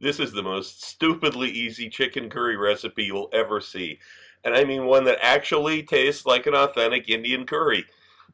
This is the most stupidly easy chicken curry recipe you'll ever see. And I mean one that actually tastes like an authentic Indian curry.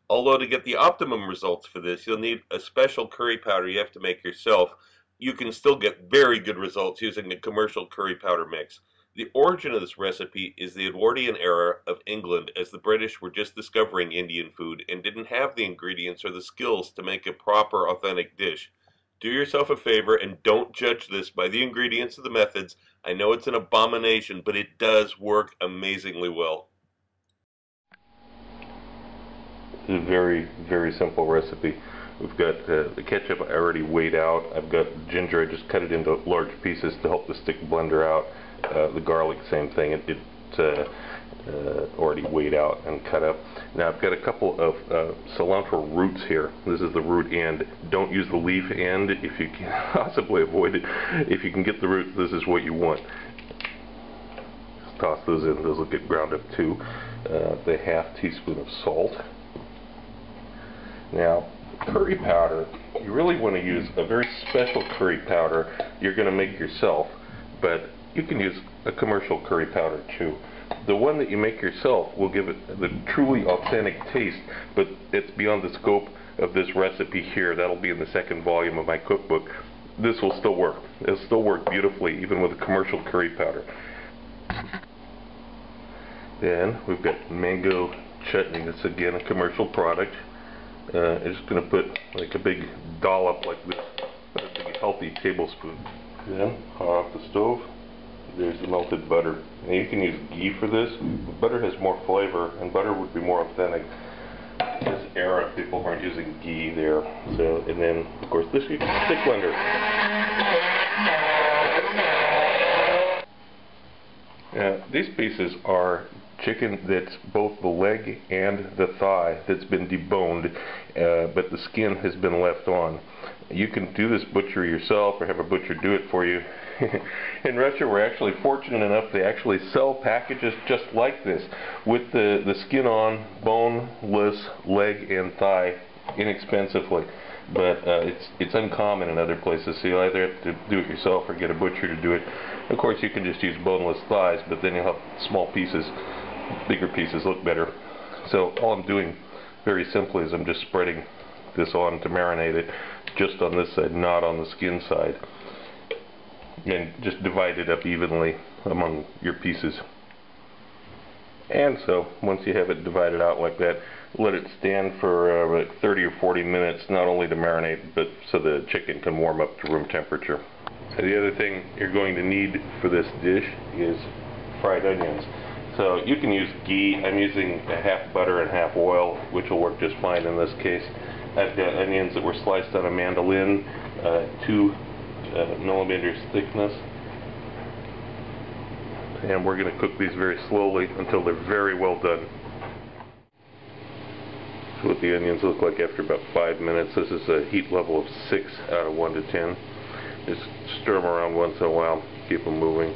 Although to get the optimum results for this, you'll need a special curry powder you have to make yourself. You can still get very good results using a commercial curry powder mix. The origin of this recipe is the Edwardian era of England, as the British were just discovering Indian food and didn't have the ingredients or the skills to make a proper, authentic dish. Do yourself a favor and don't judge this by the ingredients or the methods. I know it's an abomination, but it does work amazingly well. It's a very, very simple recipe. We've got the ketchup I already weighed out. I've got ginger, I just cut it into large pieces to help the stick blender out. The garlic, same thing, it's already weighed out and cut up. Now I've got a couple of cilantro roots here. This is the root end. Don't use the leaf end if you can possibly avoid it. If you can get the roots, this is what you want. Just toss those in, those will get ground up too. The half teaspoon of salt. Now, curry powder, you really want to use a very special curry powder you're going to make yourself, but you can use a commercial curry powder too. The one that you make yourself will give it the truly authentic taste, but it's beyond the scope of this recipe here. That'll be in the second volume of my cookbook. This will still work. It'll still work beautifully even with a commercial curry powder. Then we've got mango chutney. That's again a commercial product. I'm just going to put like a big dollop like this, a big healthy tablespoon. Then hot off the stove, there's the melted butter. Now you can use ghee for this. Butter has more flavor and butter would be more authentic. This era people aren't using ghee there. So, and then of course this you can stick blender. These pieces are chicken that's both the leg and the thigh that's been deboned, but the skin has been left on. You can do this butcher yourself or have a butcher do it for you. In Russia we're actually fortunate enough they actually sell packages just like this with the skin on, boneless leg and thigh inexpensively. But it's uncommon in other places, so you either have to do it yourself or get a butcher to do it. Of course you can just use boneless thighs, but then you'll have small pieces. Bigger pieces look better. So all I'm doing very simply is I'm just spreading this on to marinate it just on this side, not on the skin side. And just divide it up evenly among your pieces. And so once you have it divided out like that, let it stand for like 30 or 40 minutes, not only to marinate, but so the chicken can warm up to room temperature. The other thing you're going to need for this dish is fried onions. So you can use ghee. I'm using a half butter and half oil, which will work just fine in this case. I've got onions that were sliced on a mandolin, 2 millimeters thickness. And we're going to cook these very slowly until they're very well done. That's what the onions look like after about 5 minutes. This is a heat level of 6 out of 1 to 10. Just stir them around once in a while, keep them moving.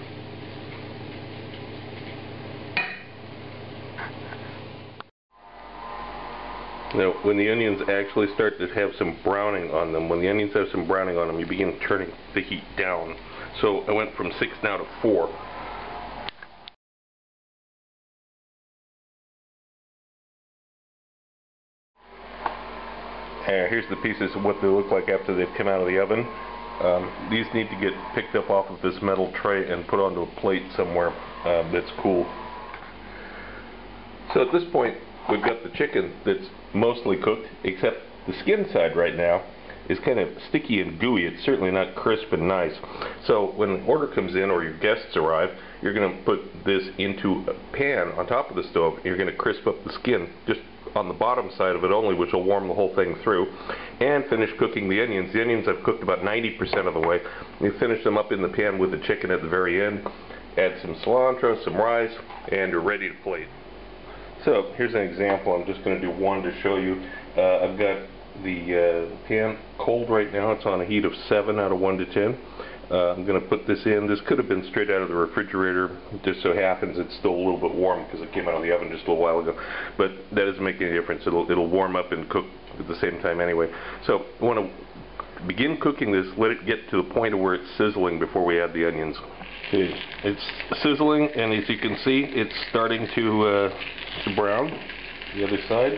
Now, when the onions actually start to have some browning on them, you begin turning the heat down. So I went from 6 now to 4. Here's the pieces of what they look like after they've come out of the oven. These need to get picked up off of this metal tray and put onto a plate somewhere that's cool. So at this point, we've got the chicken that's mostly cooked, except the skin side right now is kind of sticky and gooey. It's certainly not crisp and nice. So when an order comes in or your guests arrive, you're going to put this into a pan on top of the stove. You're going to crisp up the skin just on the bottom side of it only, which will warm the whole thing through, and finish cooking the onions. The onions I've cooked about 90% of the way. You finish them up in the pan with the chicken at the very end. Add some cilantro, some rice, and you're ready to plate. So here's an example. I'm just going to do one to show you. I've got the pan cold right now. It's on a heat of 7 out of 1 to 10. I'm going to put this in. This could have been straight out of the refrigerator. It just so happens it's still a little bit warm because it came out of the oven just a little while ago. But that doesn't make any difference. It'll warm up and cook at the same time anyway. So I want to begin cooking this, let it get to the point of where it's sizzling before we add the onions. Okay, it's sizzling, and as you can see, it's starting to brown the other side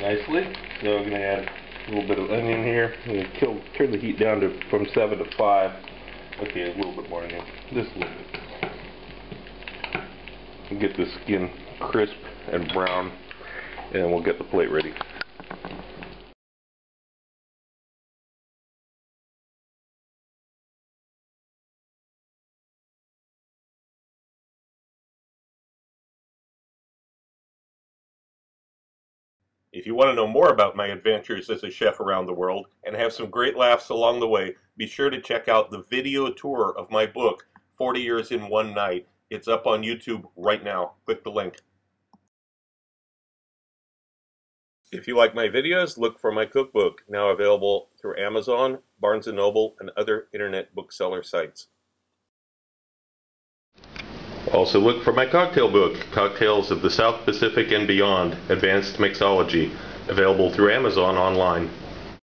nicely. So we're going to add a little bit of onion here. I'm going to turn the heat down to from 7 to 5. Okay, a little bit more onion, just a little bit. And get the skin crisp and brown, and we'll get the plate ready. If you want to know more about my adventures as a chef around the world and have some great laughs along the way, be sure to check out the video tour of my book, 40 Years in One Night. It's up on YouTube right now. Click the link. If you like my videos, look for my cookbook, now available through Amazon, Barnes & Noble, and other internet bookseller sites. Also look for my cocktail book, Cocktails of the South Pacific and Beyond, Advanced Mixology, available through Amazon online.